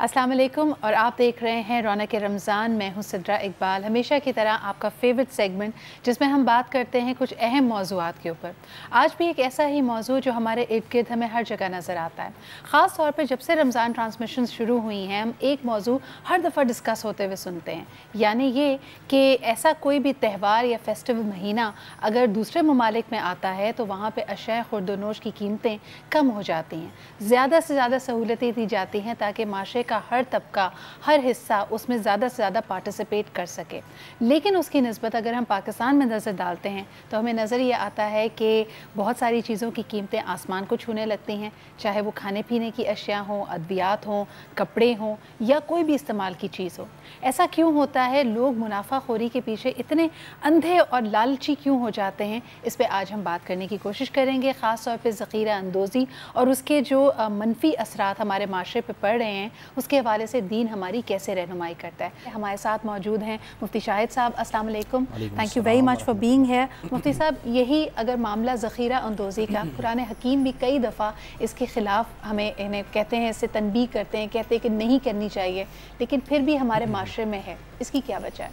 अस्सलाम वालेकुम और आप देख रहे हैं रौनक रमज़ान। मैं हूं सिद्रा इकबाल। हमेशा की तरह आपका फेवरेट सेगमेंट जिसमें हम बात करते हैं कुछ अहम मौज़ूआत के ऊपर। आज भी एक ऐसा ही मौजू जो हमारे इर्द गिर्द हमें हर जगह नज़र आता है। ख़ास तौर पर जब से रमज़ान ट्रांसमिशन शुरू हुई हैं, हम एक मौजू हर दफ़ा डिस्कस होते हुए सुनते हैं, यानी ये कि ऐसा कोई भी त्यौहार या फेस्टिवल महीना अगर दूसरे ममालिक में आता है तो वहाँ पर अशया खुर्दनोश की कीमतें कम हो जाती हैं, ज़्यादा से ज़्यादा सहूलतें दी जाती हैं ताकि माशरे का हर तबका, हर हिस्सा उसमें ज़्यादा से ज़्यादा पार्टिसिपेट कर सके। लेकिन उसकी निस्बत अगर हम पाकिस्तान में नज़र डालते हैं तो हमें नज़र ये आता है कि बहुत सारी चीज़ों की कीमतें आसमान को छूने लगती हैं, चाहे वो खाने पीने की अशिया हों, अद्वियात हों, कपड़े हों या कोई भी इस्तेमाल की चीज़ हो। ऐसा क्यों होता है? लोग मुनाफाखोरी के पीछे इतने अंधे और लालची क्यों हो जाते हैं? इस पर आज हम बात करने की कोशिश करेंगे, ख़ास तौर पर ज़ख़ीरा अंदोज़ी और उसके जो मनफी असरात हमारे माशरे पर पड़ रहे हैं, उसके हवाले से दीन हमारी कैसे रहनुमाई करता है। हमारे साथ मौजूद हैं मुफ्ती शाहिद साहब। अस्सलाम वालेकुम, thank you very much for being here. मुफ्ती साहब, यही अगर मामला ज़ख़ीरा अंदोज़ी का, कुरान हकीम भी कई दफ़ा इसके ख़िलाफ़ हमें इन्हें कहते हैं, इससे तनबीह करते हैं, कहते हैं कि नहीं करनी चाहिए, लेकिन फिर भी हमारे माशरे में है, इसकी क्या वजह है?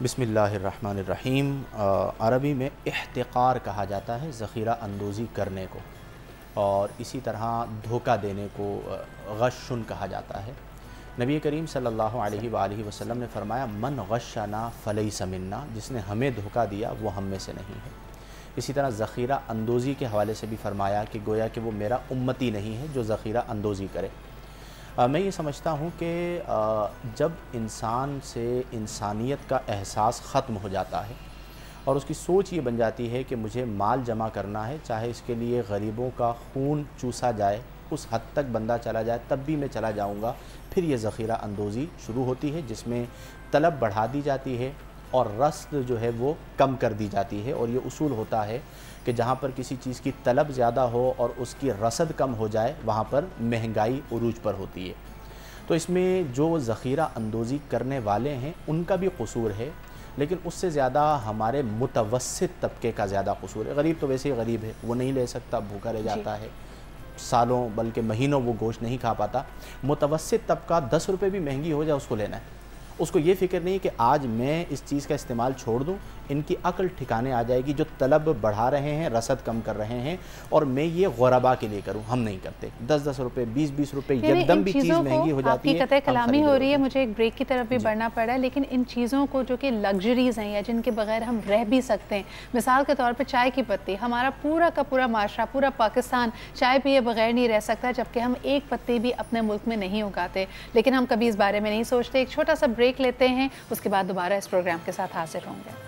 बिस्मिल्लाहिर्रहमानिर्रहीम। अरबी में इह्तिक़ार कहा जाता है ज़ख़ीरा अंदोज़ी करने को, और इसी तरह धोखा देने को गश्शुन कहा जाता है। नबी करीम सल्लल्लाहु अलैहि वसल्लम ने फरमाया, मन गश्शना फलैसा मिन्ना, जिसने हमें धोखा दिया वो हम में से नहीं है। इसी तरह ज़ख़ीरा अंदोज़ी के हवाले से भी फरमाया कि गोया कि वो मेरा उम्मती नहीं है जो ज़ख़ीरा अंदोज़ी करे। मैं ये समझता हूँ कि जब इंसान से इंसानियत का एहसास ख़त्म हो जाता है और उसकी सोच ये बन जाती है कि मुझे माल जमा करना है, चाहे इसके लिए गरीबों का खून चूसा जाए, उस हद तक बंदा चला जाए तब भी मैं चला जाऊँगा, फिर ये ज़ख़ीरा अंदोज़ी शुरू होती है, जिसमें तलब बढ़ा दी जाती है और रस्द जो है वो कम कर दी जाती है। और ये उसूल होता है कि जहाँ पर किसी चीज़ की तलब ज़्यादा हो और उसकी रसद कम हो जाए, वहाँ पर महंगाई उरूज पर होती है। तो इसमें जो ज़ख़ीरा अंदोज़ी करने वाले हैं उनका भी कसूर है, लेकिन उससे ज़्यादा हमारे मुतवस्सित तबके का ज़्यादा कसूर है। गरीब तो वैसे ही गरीब है, वो नहीं ले सकता, भूखा रह जाता है, सालों बल्कि महीनों वो गोश्त नहीं खा पाता। मुतवस्सित तबका 10 रुपये भी महंगी हो जाए उसको लेना है। उसको ये फ़िक्र नहीं कि आज मैं इस चीज़ का इस्तेमाल छोड़ दूं, इनकी अक्ल ठिकाने आ जाएगी। जो तलब बढ़ा रहे हैं, रसद कम कर रहे हैं, और मैं ये गुरबा के लिए करूं, हम नहीं करते। 10-10 रुपये, 20-20 रुपये, एकदम भी चीज़ महंगी हो जाती है। आपकी कलामी हो रही है, मुझे एक ब्रेक की तरफ भी बढ़ना पड़ा है, लेकिन इन चीज़ों को जो कि लग्जरीज़ हैं या जिनके बगैर हम रह भी सकते हैं, मिसाल के तौर पर चाय की पत्ती, हमारा पूरा का पूरा माशरा, पूरा पाकिस्तान चाय पिए बगैर नहीं रह सकता, जबकि हम एक पत्ती भी अपने मुल्क में नहीं उगाते, लेकिन हम कभी इस बारे में नहीं सोचते। एक छोटा सा ब्रेक लेते हैं, उसके बाद दोबारा इस प्रोग्राम के साथ हाजिर होंगे।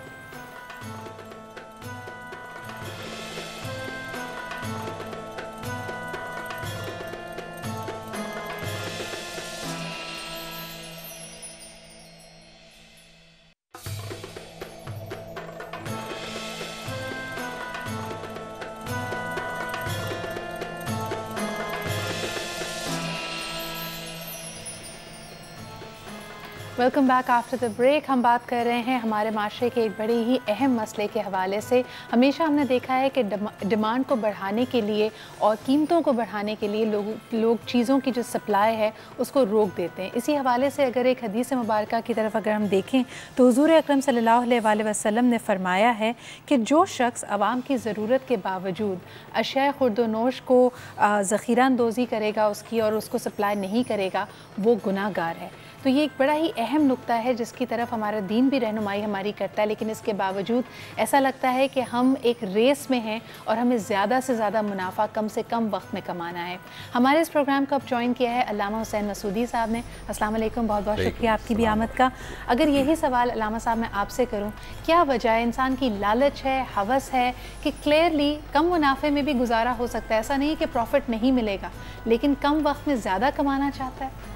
Welcome back after the break. हम बात कर रहे हैं हमारे माशरे के एक बड़े ही अहम मसले के हवाले से। हमेशा हमने देखा है कि डिमांड को बढ़ाने के लिए और कीमतों को बढ़ाने के लिए लोग चीज़ों की जो सप्लाई है उसको रोक देते हैं। इसी हवाले से अगर एक हदीस मुबारक की तरफ अगर हम देखें तो हुज़ूर अकरम सल्लल्लाहु अलैहि वसल्लम ने फरमाया है कि जो शख्स आवाम की ज़रूरत के बावजूद अशया खुर्दनोश को ज़ख़ीरा अंदोज़ी करेगा उसकी और उसको सप्लाई नहीं करेगा, वो गुनाहगार है। तो ये एक बड़ा ही अहम नुक्ता है जिसकी तरफ हमारा दीन भी रहनुमाई हमारी करता है, लेकिन इसके बावजूद ऐसा लगता है कि हम एक रेस में हैं और हमें ज़्यादा से ज़्यादा मुनाफा कम से कम वक्त में कमाना है। हमारे इस प्रोग्राम को अब ज्वाइन किया है अल्लामा हुसैन मसूदी साहब ने। अस्सलाम वालेकुम, बहुत बहुत शुक्रिया आपकी भी आमद का। अगर यही सवाल अल्लामा साहब मैं आपसे करूँ, क्या वजह है? इंसान की लालच है, हवस है कि क्लियरली कम मुनाफे में भी गुजारा हो सकता है? ऐसा नहीं कि प्रॉफिट नहीं मिलेगा, लेकिन कम वक्त में ज़्यादा कमाना चाहता है।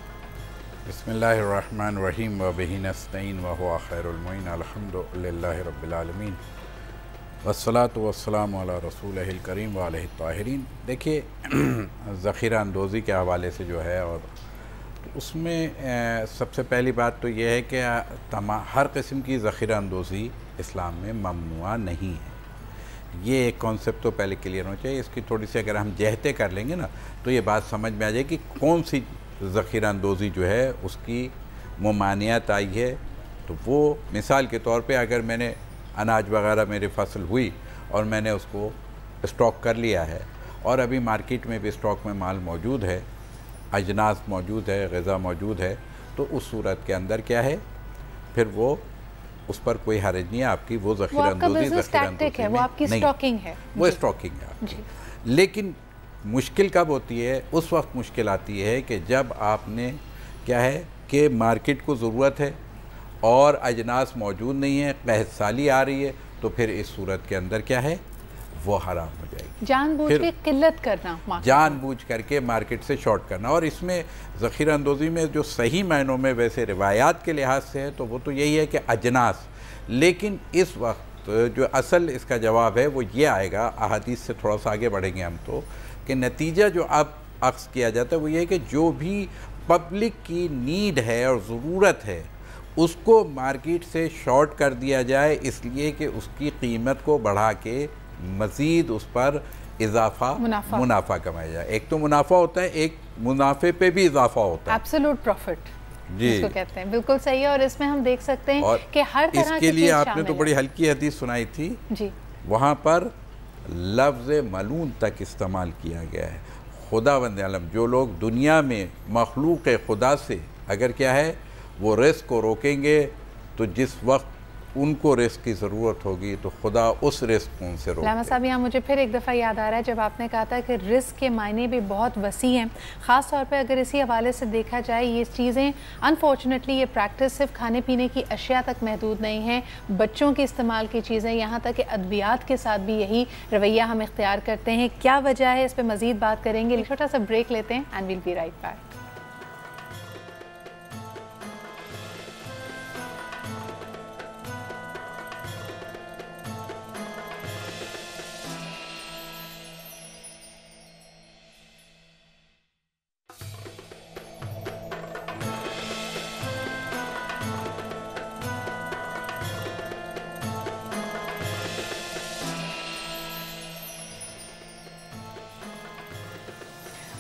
बिस्मिल्लाहिर्रहमानिर्रहीम व बिही नस्तईन व हुवा खैरुल मुईन अल्हम्दुलिल्लाहि रब्बिल आलमीन वस्सलातु वस्सलामु अला रसूलिहिल करीम व अलैहि ताहिरीन। देखिए, ज़ख़ीरा अंदोज़ी के हवाले से जो है, और उसमें सबसे पहली बात तो ये है कि हर किस्म की ज़ख़ीरा अंदोज़ी इस्लाम में ममनुआ नहीं है। ये एक कॉन्सेप्ट तो पहले क्लियर होना चाहिए। इसकी थोड़ी सी अगर हम जहते कर लेंगे ना तो ये बात समझ में आ जाएगी कि कौन सी ज़ख़ीरा अंदोज़ी जो है उसकी ममानियत आई है। तो वो मिसाल के तौर पे अगर मैंने अनाज वगैरह मेरी फसल हुई और मैंने उसको स्टॉक कर लिया है और अभी मार्केट में भी स्टॉक में माल मौजूद है, अजनास मौजूद है, ग़िज़ा मौजूद है, तो उस सूरत के अंदर क्या है, फिर वो उस पर कोई हर्ज नहीं है आपकी। वो ज़ख़ीरा अंदोज़ी है, वो आपकी स्टॉकिंग है, वो स्टॉकिंग है आपकी। लेकिन मुश्किल कब होती है? उस वक्त मुश्किल आती है कि जब आपने क्या है कि मार्केट को ज़रूरत है और अजनास मौजूद नहीं है, कहत साली आ रही है, तो फिर इस सूरत के अंदर क्या है, वो हराम हो जाएगी। जानबूझ के किल्लत करना, जानबूझ करके मार्केट से शॉर्ट करना। और इसमें ज़ख़ीरा अंदोज़ी में जो सही मायनों में वैसे रिवायात के लिहाज से है तो वो तो यही है कि अजनास, लेकिन इस वक्त जो असल इसका जवाब है वो ये आएगा, अहादीस से थोड़ा सा आगे बढ़ेंगे हम, तो कि नतीजा जो अब अक्स किया जाता है वो ये है कि जो भी पब्लिक की नीड है और ज़रूरत है उसको मार्केट से शॉर्ट कर दिया जाए, इसलिए कि उसकी कीमत को बढ़ा के मज़ीद उस पर इजाफा मुनाफा कमाया जाए। एक तो मुनाफा होता है, एक मुनाफे पे भी इजाफा होता है, एब्सोल्यूट प्रॉफिट जिसको कहते हैं। बिल्कुल सही है। और इसमें हम देख सकते हैं कि हर तरह इसके लिए आपने तो बड़ी हल्की हदीस सुनाई थी जी, वहाँ पर लफ्ज़ मलून तक इस्तेमाल किया गया है। खुदावंद आलम जो लोग दुनिया में मखलूक खुदा से अगर क्या है वो रिस्क को रोकेंगे, तो जिस वक्त उनको रिस्क की ज़रूरत होगी तो खुदा उस रिस्क को उनसे रोके। लामा साहब, यहाँ मुझे फिर एक दफ़ा याद आ रहा है जब आपने कहा था कि रिस्क के मायने भी बहुत वसी हैं। ख़ास तौर पे अगर इसी हवाले से देखा जाए, ये चीज़ें अनफॉर्चुनेटली ये प्रैक्टिस सिर्फ खाने पीने की अशिया तक महदूद नहीं है, बच्चों के इस्तेमाल की चीज़ें, यहाँ तक कि अद्वियात के साथ भी यही रवैया हम इख्तियार करते हैं। क्या वजह है, इस पर मज़ीद बात करेंगे। छोटा सा ब्रेक लेते हैं and we'll be right back.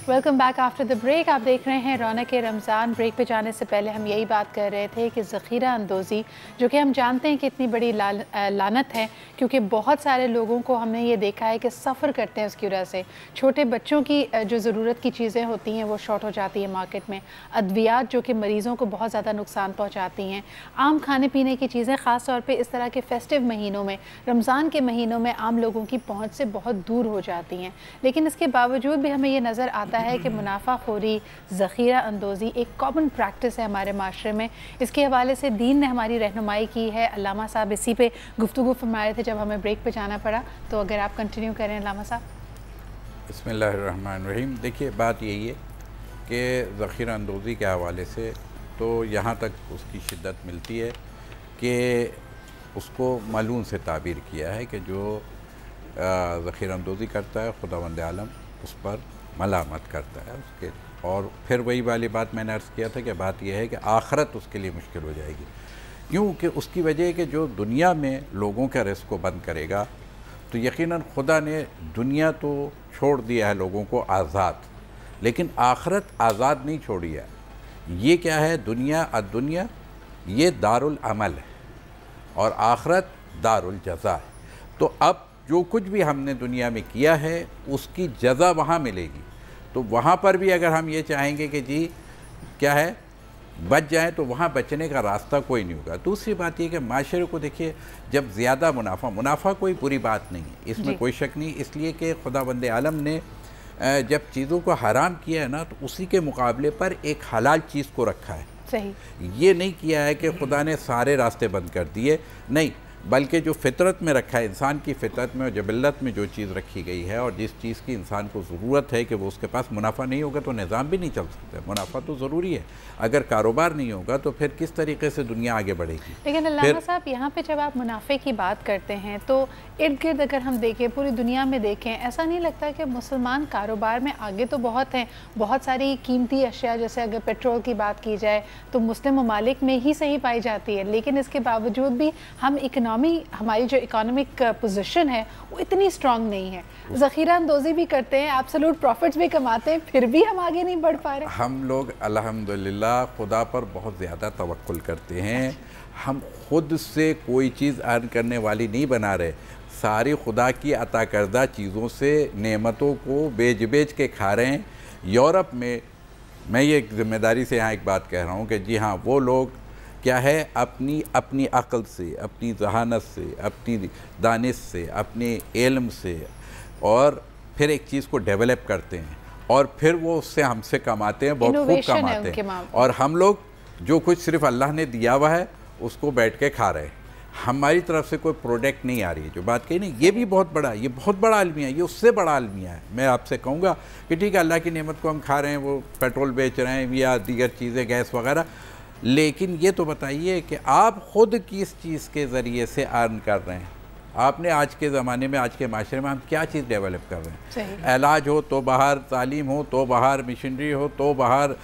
Welcome back after the break. आप देख रहे हैं रौनक रमज़ान। ब्रेक पे जाने से पहले हम यही बात कर रहे थे कि ज़ख़ीरा अंदोज़ी, जो कि हम जानते हैं कि इतनी बड़ी लानत है, क्योंकि बहुत सारे लोगों को हमने ये देखा है कि सफ़र करते हैं उसकी वजह से। छोटे बच्चों की जो ज़रूरत की चीज़ें होती हैं वो शॉर्ट हो जाती है मार्केट में, अद्वियात जो कि मरीज़ों को बहुत ज़्यादा नुकसान पहुँचाती हैं, आम खाने पीने की चीज़ें ख़ास तौर पर इस तरह के फेस्टिव महीनों में, रमज़ान के महीनों में आम लोगों की पहुँच से बहुत दूर हो जाती हैं। लेकिन इसके बावजूद भी हमें ये नज़र आता है कि मुनाफाखोरी, ज़ख़ीरा अंदोज़ी एक कॉमन प्रैक्टिस है हमारे माशरे में। इसके हवाले से दीन ने हमारी रहनुमाई की है। अल्लामा साहब इसी पे गुफ्तगू फरमा रहे थे जब हमें ब्रेक पे जाना पड़ा, तो अगर आप कंटिन्यू करें अल्लामा साहब। बिस्मिल्लाहिर्रहमानिर्रहीम। देखिए, बात यही है कि ज़ख़ीरा अंदोज़ी के हवाले से तो यहाँ तक उसकी शिद्दत मिलती है कि उसको मलून से ताबीर किया है कि जो ज़ख़ीरा अंदोज़ी करता है खुदावंद आलम उस पर मलामत करता है उसके। और फिर वही वाली बात मैंने अर्ज़ किया था कि बात यह है कि आखिरत उसके लिए मुश्किल हो जाएगी, क्योंकि उसकी वजह है कि जो दुनिया में लोगों के रिस्क को बंद करेगा, तो यकीनन खुदा ने दुनिया तो छोड़ दिया है लोगों को आज़ाद, लेकिन आखिरत आज़ाद नहीं छोड़ी है। ये क्या है, दुनिया अद्दुनिया ये दारुल अमल है और आखिरत दारुल जज़ा है। तो अब जो कुछ भी हमने दुनिया में किया है उसकी जज़ा वहाँ मिलेगी। तो वहाँ पर भी अगर हम ये चाहेंगे कि जी क्या है बच जाए, तो वहाँ बचने का रास्ता कोई नहीं होगा। दूसरी बात ये कि माशरे को देखिए, जब ज़्यादा मुनाफा कोई बुरी बात नहीं है, इसमें कोई शक नहीं, इसलिए कि खुदावंद आलम ने जब चीज़ों को हराम किया है ना, तो उसी के मुकाबले पर एक हलाल चीज़ को रखा है। सही, ये नहीं किया है कि खुदा ने सारे रास्ते बंद कर दिए, नहीं, बल्कि जो फितरत में रखा है, इंसान की फितरत में और जबिल्लत में जो चीज़ रखी गई है और जिस चीज़ की इंसान को ज़रूरत है कि वो उसके पास मुनाफा नहीं होगा तो निज़ाम भी नहीं चल सकता। मुनाफा तो ज़रूरी है, अगर कारोबार नहीं होगा तो फिर किस तरीके से दुनिया आगे बढ़ेगी। लेकिन अल्लामा साहब, यहाँ पे जब आप मुनाफे की बात करते हैं तो इर्द गिर्द अगर हम देखें, पूरी दुनिया में देखें, ऐसा नहीं लगता कि मुसलमान कारोबार में आगे तो बहुत हैं। बहुत सारी कीमती अशिया, जैसे अगर पेट्रोल की बात की जाए तो मुस्लिम ममालिक में ही सही पाई जाती है, लेकिन इसके बावजूद भी हम हमारी जो इकोनॉमिक पोजीशन है वो इतनी स्ट्रांग नहीं है। ज़ख़ीरा अंदोज़ी भी करते हैं, एब्सोल्यूट प्रॉफिट्स भी कमाते हैं, फिर भी हम आगे नहीं बढ़ पा रहे। हम लोग अल्हम्दुलिल्लाह खुदा पर बहुत ज़्यादा तवक्कुल करते हैं। हम खुद से कोई चीज़ अर्न करने वाली नहीं बना रहे, सारी खुदा की अता करदा चीज़ों से नेमतों को बेच बेच के खा रहे हैं। यूरोप में मैं ये ज़िम्मेदारी से यहाँ एक बात कह रहा हूँ कि जी हाँ, वो लोग क्या है अपनी अक़ल से, अपनी जहानत से, अपनी दानिश से, अपने इल्म से और फिर एक चीज़ को डेवलप करते हैं और फिर वो उससे हमसे कमाते हैं, बहुत खूब कमाते हैं। और हम लोग जो कुछ सिर्फ अल्लाह ने दिया हुआ है उसको बैठ के खा रहे हैं। हमारी तरफ से कोई प्रोडक्ट नहीं आ रही है। जो बात कही नहीं, ये भी बहुत बड़ा अलमिया है, ये उससे बड़ा अलमिया है। मैं आपसे कहूँगा कि ठीक है, अल्लाह की नेमत को हम खा रहे हैं, वो पेट्रोल बेच रहे हैं या दीगर चीज़ें, गैस वगैरह, लेकिन ये तो बताइए कि आप ख़ुद किस चीज़ के ज़रिए से अर्न कर रहे हैं। आपने आज के ज़माने में, आज के माशरे में हम क्या चीज़ डेवलप कर रहे हैं? इलाज हो तो बाहर, तालीम हो तो बाहर, मशीनरी हो तो बाहर,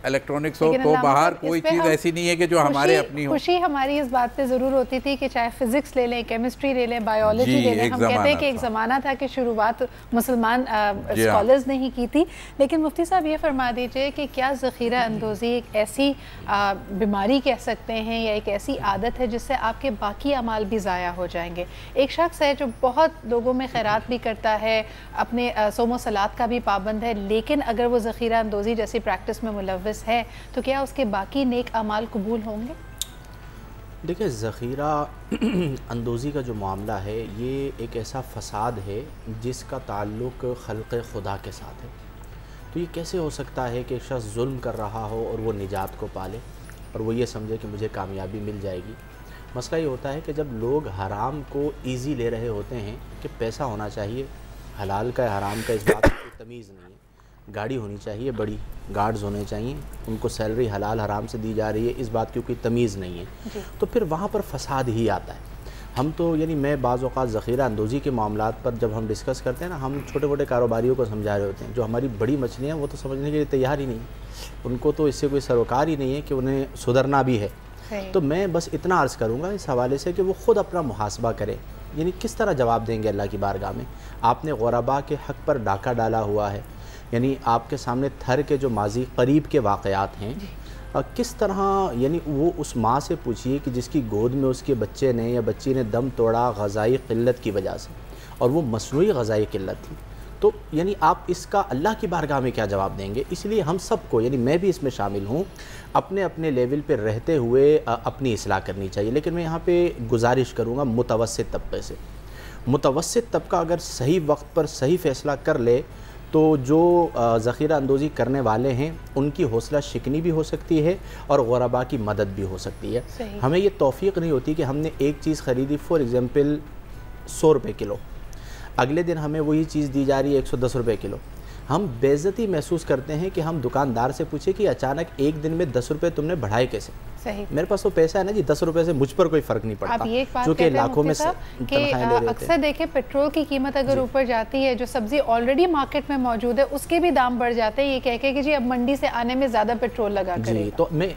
इलेक्ट्रॉनिक्स हो तो बाहर, कोई चीज़ ऐसी नहीं है कि जो हमारे अपनी हो। खुशी हमारी इस बात पे ज़रूर होती थी कि चाहे फिजिक्स ले लें, केमिस्ट्री ले लें, बायोलॉजी ले लें, हम कहते हैं कि एक ज़माना था कि शुरुआत मुसलमान स्कॉलर्स ने ही की थी। लेकिन मुफ्ती साहब ये फरमा दीजिए कि क्या ज़ख़ीरा अंदोज़ी एक ऐसी बीमारी कह सकते हैं या एक ऐसी आदत है जिससे आपके बाकी अमाल भी ज़ाया हो जाएंगे? एक शख्स है जो बहुत लोगों में खैरात भी करता है, अपने सोमो सलात का भी पाबंद है, लेकिन अगर वो ज़ख़ीरा अंदोज़ी जैसी प्रैक्टिस में मुलव्वस है तो क्या उसके बाकी नेक अमाल कबूल होंगे? देखिए, ज़ख़ीरा अंदोज़ी का जो मामला है ये एक ऐसा फ़साद है जिसका ताल्लुक़ खल्क़ खुदा के साथ है। तो ये कैसे हो सकता है कि एक शख्स जुल्म कर रहा हो और वो निजात को पाले और वो ये समझे कि मुझे कामयाबी मिल जाएगी? मसला ये होता है कि जब लोग हराम को ईज़ी ले रहे होते हैं कि पैसा होना चाहिए, हलाल का हराम का इस बात की तमीज़ नहीं है, गाड़ी होनी चाहिए बड़ी, गार्ड्स होने चाहिए, उनको सैलरी हलाल हराम से दी जा रही है, इस बात की कोई तमीज़ नहीं है, तो फिर वहाँ पर फसाद ही आता है। हम तो मैं बाज़ औक़ात ज़ख़ीरा अंदोज़ी के मामलात पर जब हम डिस्कस करते हैं ना, हम छोटे मोटे कारोबारियों को समझा रहे होते हैं। जो हमारी बड़ी मछलियाँ वो तो समझने के लिए तैयार ही नहीं, उनको तो इससे कोई सरोकार ही नहीं है कि उन्हें सुधरना भी है। तो मैं बस इतना अर्ज़ करूँगा इस हवाले से कि वो ख़ुद अपना मुहासबा करें, किस तरह जवाब देंगे अल्लाह की बारगाह में। आपने ग़ुरबा के हक़ पर डाका डाला हुआ है, आपके सामने थर के जो माजी करीब के वाक़यात हैं, किस तरह वो उस माँ से पूछिए कि जिसकी गोद में उसके बच्चे ने या बच्ची ने दम तोड़ा ग़ज़ाई क़िल्लत की वजह से, और वो मसनूई ग़ज़ाई क़िल्लत थी। तो आप इसका अल्लाह की बारगाह में क्या जवाब देंगे? इसलिए हम सबको, मैं भी इसमें शामिल हूँ, अपने अपने लेवल पर रहते हुए अपनी इस्लाह करनी चाहिए। लेकिन मैं यहाँ पर गुजारिश करूँगा मुतवस्सित तबके से, मुतवस्सित तबका अगर सही वक्त पर सही फ़ैसला कर ले तो जो ज़ख़ीरा अंदोज़ी करने वाले हैं उनकी हौसला शिकनी भी हो सकती है और ग़ुरबा की मदद भी हो सकती है। हमें ये तौफ़ीक़ नहीं होती कि हमने एक चीज़ ख़रीदी, फ़ॉर एग्ज़ाम्पल 100 रुपये किलो, अगले दिन हमें वही चीज़ दी जा रही है 110 रुपये किलो। हम बेइज्जती महसूस करते हैं कि हम दुकानदार से पूछे कि अचानक एक दिन में 10 रुपये तुमने बढ़ाए कैसे? सही, मेरे पास तो पैसा है ना जी, 10 रुपये से मुझ पर कोई फ़र्क नहीं पड़ता, जो कि लाखों में तनख्वाहें ले रहे थे। अक्सर देखें, पेट्रोल की कीमत अगर ऊपर जाती है, जो सब्ज़ी ऑलरेडी मार्केट में मौजूद है उसके भी दाम बढ़ जाते हैं, ये कह के कि जी अब मंडी से आने में ज़्यादा पेट्रोल लगा जी। तो मैं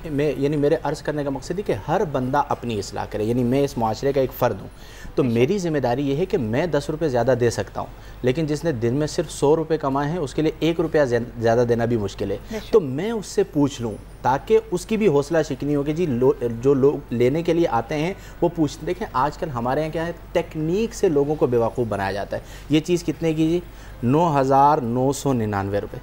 मेरे अर्ज़ करने का मकसद है कि हर बंदा अपनी इस्लाह करे। मैं इस मुआशरे का एक फ़र्द हूँ, तो मेरी ज़िम्मेदारी ये है कि मैं 10 रुपये ज़्यादा दे सकता हूँ, लेकिन जिसने दिन में सिर्फ 100 रुपये कमाए हैं उसके लिए 1 रुपया ज़्यादा देना भी मुश्किल है। तो मैं उससे पूछ लूँ ताकि उसकी भी हौसला शिकनी हो कि जी जो लोग लेने के लिए आते हैं वो पूछते। देखें, आजकल हमारे यहाँ क्या है, टेक्निक से लोगों को बेवकूफ़ बनाया जाता है। ये चीज़ कितने की जी? 9,999 रुपये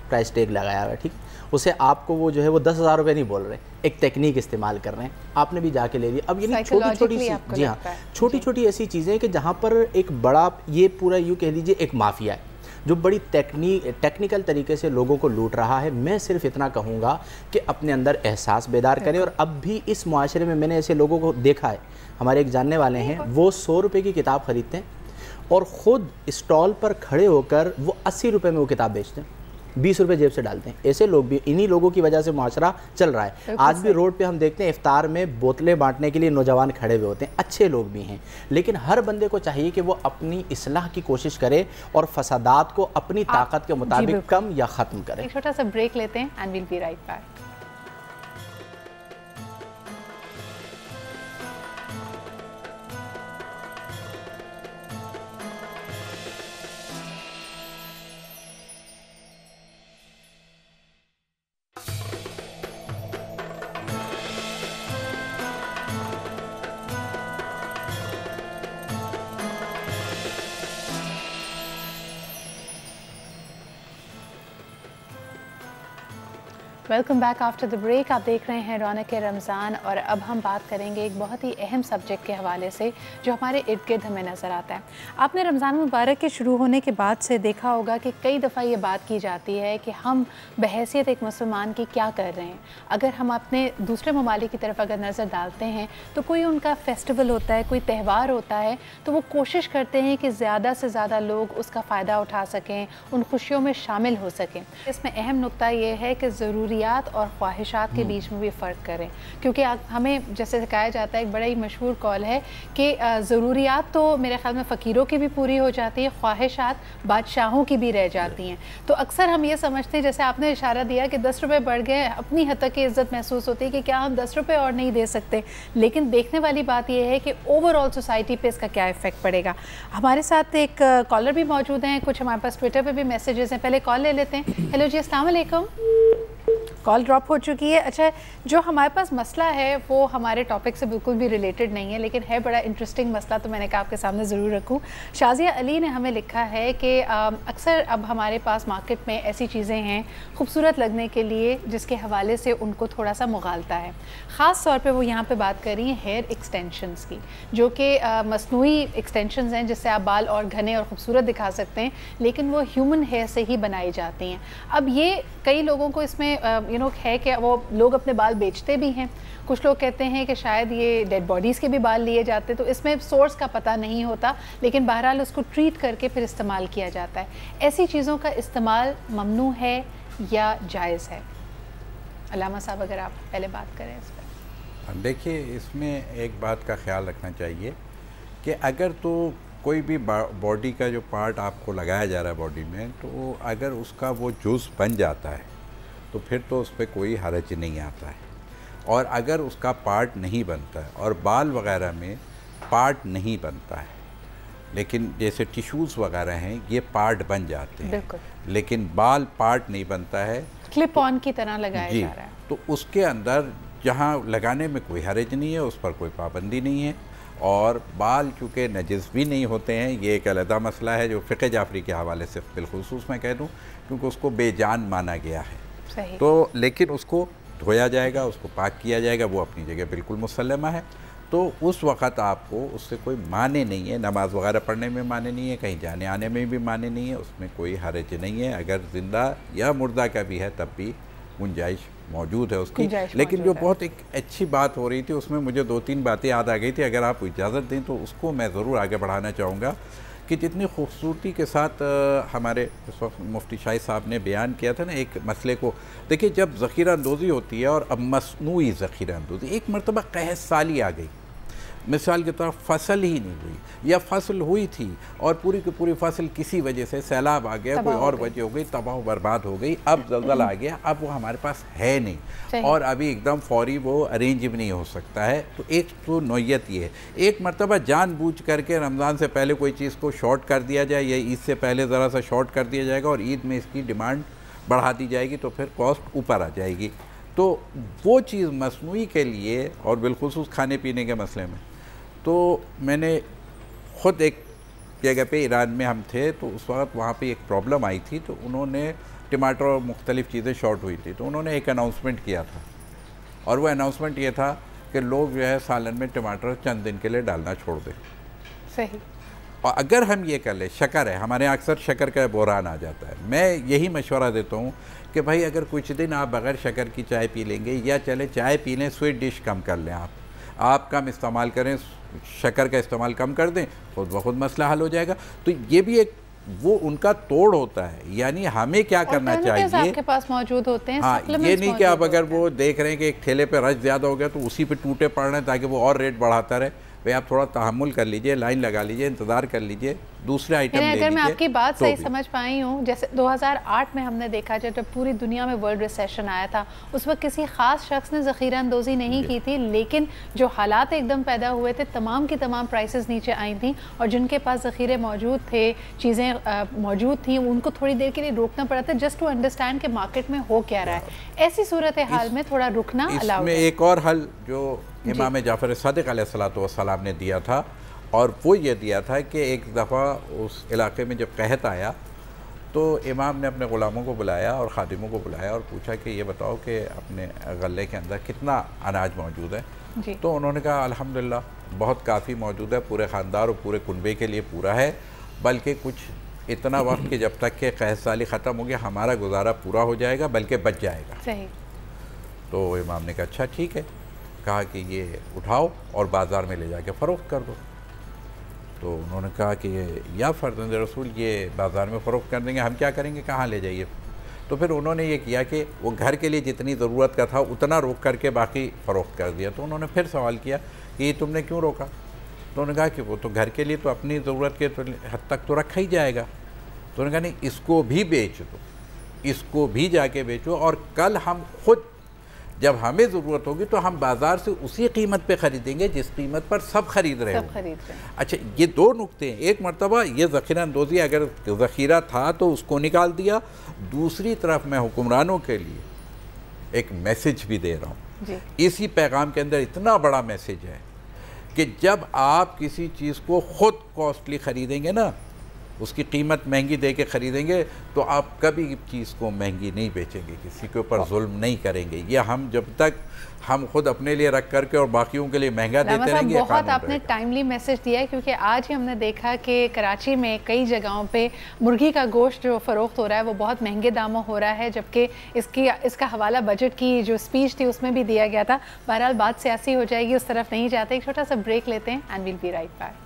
प्राइस टैग लगाया हुआ है, ठीक। उसे आपको वो 10,000 रुपये नहीं बोल रहे, एक टेक्निक इस्तेमाल कर रहे हैं, आपने भी जाके ले लिया। अब छोटी छोटी सी, जी हाँ, छोटी छोटी ऐसी चीज़ें कि जहाँ पर एक बड़ा, ये पूरा यूँ कह लीजिए एक माफिया है जो बड़ी टेक्निकल तरीके से लोगों को लूट रहा है। मैं सिर्फ इतना कहूँगा कि अपने अंदर एहसास बेदार करें। और अब भी इस मुआशरे में मैंने ऐसे लोगों को देखा है, हमारे एक जानने वाले हैं, वो 100 रुपये की किताब ख़रीदते हैं और ख़ुद स्टॉल पर खड़े होकर वो 80 रुपये में वो किताब बेचते हैं, 20 रुपये जेब से डालते हैं। ऐसे लोग भी, इन्हीं लोगों की वजह से मुआशरा चल रहा है। आज भी रोड पे हम देखते हैं इफ्तार में बोतलें बांटने के लिए नौजवान खड़े हुए होते हैं, अच्छे लोग भी हैं। लेकिन हर बंदे को चाहिए कि वो अपनी इस्लाह की कोशिश करे और फसादात को अपनी ताकत के मुताबिक कम या ख़त्म करे। एक छोटा सा ब्रेक लेते हैं and will be right back. Welcome back after the break. आप देख रहे हैं रौनक रमज़ान और अब हम बात करेंगे एक बहुत ही अहम सब्जेक्ट के हवाले से जो हमारे इर्द गिर्द हमें नज़र आता है। आपने रमज़ान मुबारक के शुरू होने के बाद से देखा होगा कि कई दफ़ा ये बात की जाती है कि हम बहैसियत एक मुसलमान की क्या कर रहे हैं। अगर हम अपने दूसरे ममालिक की तरफ अगर नज़र डालते हैं तो कोई उनका फेस्टिवल होता है, कोई त्यौहार होता है, तो वो कोशिश करते हैं कि ज़्यादा से ज़्यादा लोग उसका फ़ायदा उठा सकें, उन खुशियों में शामिल हो सकें। इसमें अहम नुक्ता ये है कि ज़रूरियात और ख्वाहिशात के बीच में भी फ़र्क करें, क्योंकि हमें जैसे कहा जाता है, एक बड़ा ही मशहूर कॉल है कि ज़रूरियात तो मेरे ख़्याल में फ़कीरों की भी पूरी हो जाती है, ख्वाहिशात बादशाहों की भी रह जाती हैं। तो अक्सर हम ये समझते हैं, जैसे आपने इशारा दिया कि 10 रुपये बढ़ गए, अपनी हद तक की इज़्ज़त महसूस होती है कि क्या हम 10 रुपये और नहीं दे सकते। लेकिन देखने वाली बात यह है कि ओवरऑल सोसाइटी पे इसका क्या इफ़ेक्ट पड़ेगा। हमारे साथ एक कॉलर भी मौजूद हैं, कुछ हमारे पास ट्विटर पर भी मैसेजेस हैं। पहले कॉल ले लेते हैं। हेलो जी, अस्सलाम वालेकुम। कॉल ड्रॉप हो चुकी है। अच्छा, जो हमारे पास मसला है वो हमारे टॉपिक से बिल्कुल भी रिलेटेड नहीं है, लेकिन है बड़ा इंटरेस्टिंग मसला, तो मैंने कहा आपके सामने ज़रूर रखूं। शाज़िया अली ने हमें लिखा है कि अक्सर अब हमारे पास मार्केट में ऐसी चीज़ें हैं खूबसूरत लगने के लिए जिसके हवाले से उनको थोड़ा सा मुगालता है। ख़ास तौर पर वो यहाँ पर बात कर रही हैं हेयर एक्सटेंशंस की, जो कि मसनूई एक्सटेंशंस हैं जिससे आप बाल और घने और ख़ूबसूरत दिखा सकते हैं, लेकिन वो ह्यूमन हेयर से ही बनाई जाती हैं। अब ये कई लोगों को इसमें है कि वो लोग अपने बाल बेचते भी हैं। कुछ लोग कहते हैं कि शायद ये डेड बॉडीज़ के भी बाल लिए जाते, तो इसमें सोर्स का पता नहीं होता, लेकिन बहरहाल उसको ट्रीट करके फिर इस्तेमाल किया जाता है। ऐसी चीज़ों का इस्तेमाल ममनू है या जायज़ है? अलामा साहब, अगर आप पहले बात करें इस पर। देखिए, इसमें एक बात का ख्याल रखना चाहिए कि अगर तो कोई भी बॉडी का जो पार्ट आपको लगाया जा रहा है बॉडी में, तो अगर उसका वो जुज़ बन जाता है तो फिर तो उस पर कोई हरज नहीं आता है। और अगर उसका पार्ट नहीं बनता है, और बाल वगैरह में पार्ट नहीं बनता है, लेकिन जैसे टिश्यूज़ वगैरह हैं ये पार्ट बन जाते हैं, लेकिन बाल पार्ट नहीं बनता है, क्लिप ऑन की तरह लगाया जा रहा है, तो उसके अंदर जहाँ लगाने में कोई हरज नहीं है, उस पर कोई पाबंदी नहीं है। और बाल चूँकि नजिस भी नहीं होते हैं, ये एक अलग मसला है जो फ़िक़्ह जाफ़री के हवाले से बिलखुसूस मैं कह दूँ, क्योंकि उसको बेजान माना गया है। तो लेकिन उसको धोया जाएगा, उसको पाक किया जाएगा, वो अपनी जगह बिल्कुल मुसल्लमा है। तो उस वक़्त आपको उससे कोई माने नहीं है, नमाज वगैरह पढ़ने में माने नहीं है, कहीं जाने आने में भी माने नहीं है, उसमें कोई हरज नहीं है। अगर ज़िंदा या मुर्दा का भी है तब भी गुंजाइश मौजूद है उसकी। लेकिन जो बहुत एक अच्छी बात हो रही थी, उसमें मुझे 2-3 बातें याद आ गई थी, अगर आप इजाज़त दें तो उसको मैं ज़रूर आगे बढ़ाना चाहूँगा कि जितनी खूबसूरती के साथ हमारे इस वक्त मुफ्ती शाही साहब ने बयान किया था ना एक मसले को। देखिए, जब ज़ख़ीरा अंदोज़ी होती है और अब मसनूई ज़ख़ीरा अंदोज़ी, एक मरतबा कहत साली आ गई, मिसाल की तरफ फसल ही नहीं हुई या फसल हुई थी और पूरी की पूरी फसल किसी वजह से सैलाब आ गया, कोई और वजह हो गई, तबाह बर्बाद हो गई, अब ज़लज़ला आ गया, अब वो हमारे पास है नहीं और अभी एकदम फौरी वो अरेंज भी नहीं हो सकता है। तो एक तो नौयत ये है, एक मरतबा जानबूझ करके रमज़ान से पहले कोई चीज़ को शॉर्ट कर दिया जाए या ईद से पहले ज़रा सा शॉर्ट कर दिया जाएगा और ईद में इसकी डिमांड बढ़ा दी जाएगी, तो फिर कॉस्ट ऊपर आ जाएगी। तो वो चीज़ मसनूई के लिए और बिलखुसूस खाने पीने के मसले में, तो मैंने ख़ुद एक जगह पे ईरान में हम थे, तो उस वक्त वहाँ पे एक प्रॉब्लम आई थी, तो उन्होंने टमाटर और मुख्तलिफ़ चीज़ें शॉर्ट हुई थी, तो उन्होंने एक अनाउंसमेंट किया था और वो अनाउंसमेंट ये था कि लोग जो है सालन में टमाटर चंद दिन के लिए डालना छोड़ दें। सही। और अगर हम ये कर लें, शक्कर है, हमारे यहाँ अक्सर शक्कर का बहरान आ जाता है, मैं यही मशवरा देता हूँ कि भाई अगर कुछ दिन आप बग़ैर शक्कर की चाय पी लेंगे या चले चाय पी लें, स्वीट डिश कम कर लें, आप कम इस्तेमाल करें, शक्कर का इस्तेमाल कम कर दें, खुद ब खुद मसला हल हो जाएगा। तो ये भी एक वो उनका तोड़ होता है, यानी हमें क्या करना चाहिए, आपके पास मौजूद होते हैं। हाँ, ये नहीं कि आप अगर वो देख रहे हैं कि एक ठेले पे रश ज़्यादा हो गया तो उसी पे टूटे पड़ रहे हैं ताकि वो और रेट बढ़ाता रहे। भाई आप थोड़ा तहम्मुल कर लीजिए, लाइन लगा लीजिए, इंतज़ार कर लीजिए, दूसरे आइटम ले लीजिए। अगर मैं आपकी बात सही समझ पाई हूँ, जैसे 2008 में हमने देखा जब पूरी दुनिया में वर्ल्ड रिसेशन आया था, उस वक्त किसी ख़ास शख्स ने ज़ख़ीरा अंदोज़ी नहीं की थी, लेकिन जो हालात एकदम पैदा हुए थे, तमाम की तमाम प्राइसेस नीचे आई थी और जिनके पास ज़ख़ीरे मौजूद थे, चीज़ें मौजूद थी, उनको थोड़ी देर के लिए रोकना पड़ा था जस्ट टू अंडरस्टैंड कि मार्केट में हो क्या रहा है। ऐसी सूरत हाल में थोड़ा रुकना अलाउड है। एक और हल जो इमाम जाफ़र सादिक़ अलैहिस्सलाम ने दिया था, और वो ये दिया था कि एक दफ़ा उस इलाके में जब कहत आया तो इमाम ने अपने ग़ुलामों को बुलाया और खादिमों को बुलाया और पूछा कि ये बताओ कि अपने गले के अंदर कितना अनाज मौजूद है जी। तो उन्होंने कहा अल्हम्दुलिल्लाह बहुत काफ़ी मौजूद है, पूरे ख़ानदार और पूरे कुनबे के लिए पूरा है, बल्कि कुछ इतना वक्त कि जब तक कि क़हत साली ख़त्म हो गया हमारा गुजारा पूरा हो जाएगा, बल्कि बच जाएगा। सही। तो इमाम ने कहा अच्छा ठीक है, कहा कि ये उठाओ और बाज़ार में ले जाके फ़रोख्त कर दो। तो उन्होंने कहा कि या फ़र्ज़ंद रसूल ये बाज़ार में फ़रोख्त कर देंगे, हम क्या करेंगे, कहाँ ले जाइए। तो फिर उन्होंने ये किया कि वो घर के लिए जितनी ज़रूरत का था उतना रोक करके बाकी फ़रोख्त कर दिया। तो उन्होंने फिर सवाल किया कि ये तुमने क्यों रोका। तो उन्होंने कहा कि वो तो घर के लिए तो अपनी ज़रूरत के तो हद तक तो रखा ही जाएगा। तो उन्होंने कहा नहीं, इसको भी बेच दो, इसको भी जाके बेचो, और कल हम खुद जब हमें ज़रूरत होगी तो हम बाज़ार से उसी कीमत पे ख़रीदेंगे जिस कीमत पर सब खरीद रहे हैं। अच्छा, ये दो नुक्ते हैं। एक मरतबा ये ज़ख़ीरा अंदोज़ी, अगर ज़ख़ीरा था तो उसको निकाल दिया, दूसरी तरफ मैं हुक्मरानों के लिए एक मैसेज भी दे रहा हूँ। इसी पैगाम के अंदर इतना बड़ा मैसेज है कि जब आप किसी चीज़ को ख़ुद कॉस्टली ख़रीदेंगे ना, उसकी कीमत महंगी दे के ख़रीदेंगे, तो आप कभी चीज़ को महंगी नहीं बेचेंगे, किसी के ऊपर जुल्म नहीं करेंगे। ये हम जब तक हम खुद अपने लिए रख करके और बाकियों के लिए महंगा देते रहेंगे। बहुत आपने टाइमली मैसेज दिया है, क्योंकि आज ही हमने देखा कि कराची में कई जगहों पे मुर्गी का गोश्त जो फ़रोख्त हो रहा है वो बहुत महंगे दामों हो रहा है, जबकि इसका हवाला बजट की जो स्पीच थी उसमें भी दिया गया था। बहरहाल बात सियासी हो जाएगी, उस तरफ नहीं जाते। एक छोटा सा ब्रेक लेते हैं and will be right back.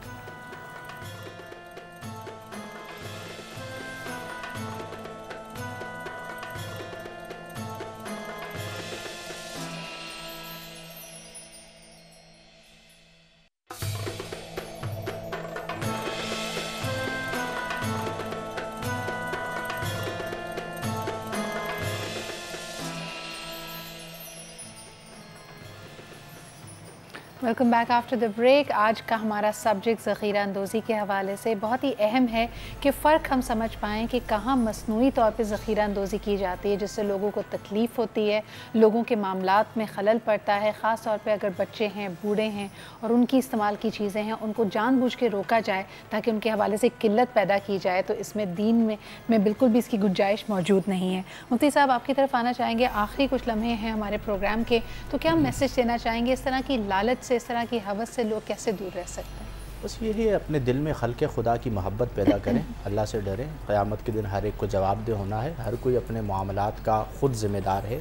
Welcome back after the break. आज का हमारा सब्जेक्ट ज़ख़ीरा अंदोज़ी के हवाले से बहुत ही अहम है कि फ़र्क हम समझ पाएँ कि कहाँ मसनूई तौर पे ज़ख़ीरा अंदोज़ी की जाती है जिससे लोगों को तकलीफ़ होती है, लोगों के मामलात में खलल पड़ता है, ख़ास तौर पे अगर बच्चे हैं, बूढ़े हैं और उनकी इस्तेमाल की चीज़ें हैं, उनको जानबूझ के रोका जाए ताकि उनके हवाले से किल्लत पैदा की जाए। तो इसमें दीन में बिल्कुल भी इसकी गुंजाइश मौजूद नहीं है। मुफ्ती साहब, आपकी तरफ आना चाहेंगे। आखिरी कुछ लम्हे हैं हमारे प्रोग्राम के, तो क्या मैसेज देना चाहेंगे इस तरह की लालच से, इस तरह की हवस से लोग कैसे दूर रह सकते हैं? बस यही है, अपने दिल में खल्क़े खुदा की मोहब्बत पैदा करें, अल्लाह से डरें। क़यामत के दिन हर एक को जवाबदेह होना है, हर कोई अपने मामलात का ख़ुद ज़िम्मेदार है।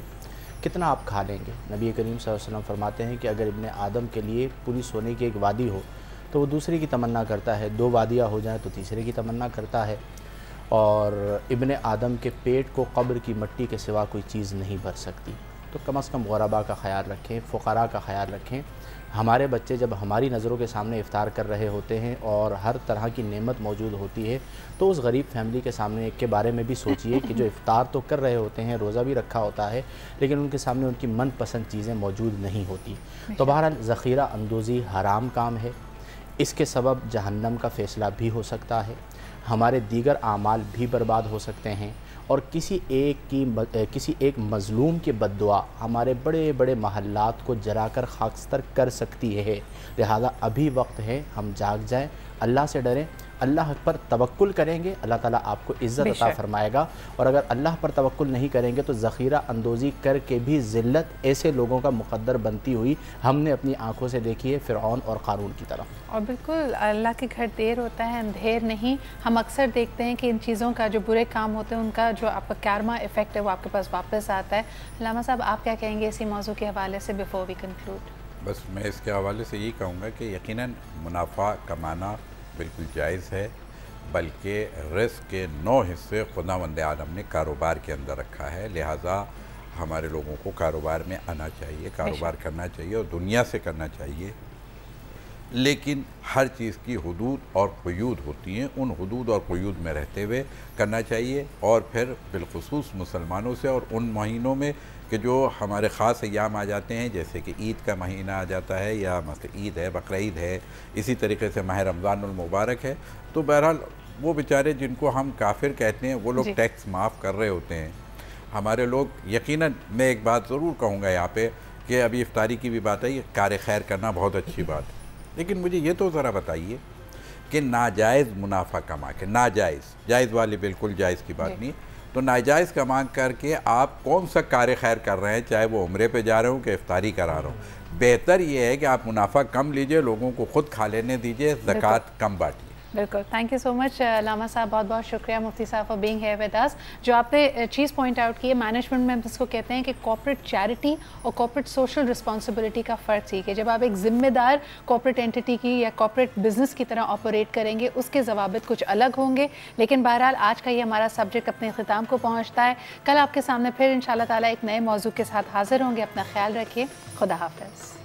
कितना आप खा लेंगे? नबी करीम सल्लल्लाहु अलैहि वसल्लम फरमाते हैं कि अगर इब्ने आदम के लिए पूरी सोने की एक वादी हो तो वो दूसरे की तमन्ना करता है, दो वादियाँ हो जाएँ तो तीसरे की तमन्ना करता है। और इब्ने आदम के पेट को कब्र की मिट्टी के सिवा कोई चीज़ नहीं भर सकती। तो कम से कम ग़ुरबा का ख़याल रखें, फ़ुक़रा का ख़याल रखें। हमारे बच्चे जब हमारी नज़रों के सामने इफ़्तार कर रहे होते हैं और हर तरह की नेमत मौजूद होती है, तो उस गरीब फैमिली के सामने के बारे में भी सोचिए कि जो इफ़्तार तो कर रहे होते हैं, रोज़ा भी रखा होता है, लेकिन उनके सामने उनकी मनपसंद चीज़ें मौजूद नहीं होती। तो बहरहाल ज़ख़ीरा अंदोज़ी हराम काम है, इसके सबब जहन्नम का फ़ैसला भी हो सकता है, हमारे दीगर आमाल भी बर्बाद हो सकते हैं, और किसी एक मज़लूम की बद्दुआ हमारे बड़े बड़े महल्लात को जराकर खाकस्तर कर सकती है। लिहाजा अभी वक्त है, हम जाग जाएं, अल्लाह से डरें, अल्लाह पर तवक्कुल करेंगे, अल्लाह ताला आपको इज़्ज़त अता फ़रमाएगा। और अगर अल्लाह पर तवक्कुल नहीं करेंगे तो ज़ख़ीरा अंदोज़ी करके भी ज़िल्लत ऐसे लोगों का मुक़द्दर बनती हुई हमने अपनी आँखों से देखी है, फ़िरऔन और क़ारून की तरह। और बिल्कुल अल्लाह के घर देर होता है, अंधेर नहीं। हम अक्सर देखते हैं कि इन चीज़ों का जो बुरे काम होते हैं उनका जो आपका कार्मा इफ़ेक्ट है वो आपके पास वापस आता है। लामा साहब, आप क्या कहेंगे इसी मौजू के हवाले से बिफ़ोर वी कंक्लूड? बस मैं इसके हवाले से यही कहूँगा कि यकीनन मुनाफा कमाना बिल्कुल जायज़ है, बल्कि रिस्क के 9 हिस्से खुदावंद आलम ने कारोबार के अंदर रखा है। लिहाजा हमारे लोगों को कारोबार में आना चाहिए, कारोबार करना चाहिए और दुनिया से करना चाहिए, लेकिन हर चीज़ की हुदूद और क़ुयूद होती हैं, उन हुदूद और क़ुयूद में रहते हुए करना चाहिए। और फिर बिलखुसूस मुसलमानों से और उन महीनों में कि जो हमारे ख़ास अय्याम आ जाते हैं, जैसे कि ईद का महीना आ जाता है, या मतलब ईद है, बकरा ईद है, इसी तरीके से माह रमज़ानुल मुबारक है, तो बहरहाल वो बेचारे जिनको हम काफिर कहते हैं वो लोग टैक्स माफ़ कर रहे होते हैं। हमारे लोग यकीनन, मैं एक बात ज़रूर कहूँगा यहाँ पे कि अभी इफ्तारी की भी बात है, ये कार खैर करना बहुत अच्छी बात है, लेकिन मुझे ये तो ज़रा बताइए कि नाजायज़ मुनाफा कमा के, नाजायज़, जायज़ वाली बिल्कुल जायज़ की बात नहीं, तो नाजायज़ कमा करके आप कौन सा कार्य खैर कर रहे हैं, चाहे वो उम्रे पे जा रहे हो कि इफ्तारी करा रहे हो। बेहतर ये है कि आप मुनाफा कम लीजिए, लोगों को खुद खा लेने दीजिए, ज़कात कम बांटिए। बिल्कुल, thank you so much Lama साहब, बहुत बहुत शुक्रिया मुफ्ती साहब for being here with us. जो आपने चीज़ पॉइंट आउट की है, मैनेजमेंट में हम इसको कहते हैं कि कॉर्पोरेट चैरिटी और कॉर्पोरेट सोशल रिस्पॉन्सिबिलिटी का फ़र्क सीखे। जब आप एक ज़िम्मेदार कॉर्पोरेट एंटिटी की या कॉर्पोरेट बिजनेस की तरह ऑपरेट करेंगे, उसके ज़वाबित कुछ अलग होंगे। लेकिन बहरहाल आज का ये हमारा सब्जेक्ट अपने ख़िताम को पहुँचता है। कल आपके सामने फिर इंशाल्लाह ताला एक नए मौजू के साथ हाज़िर होंगे। अपना ख्याल रखिए, खुदा हाफ़िज़।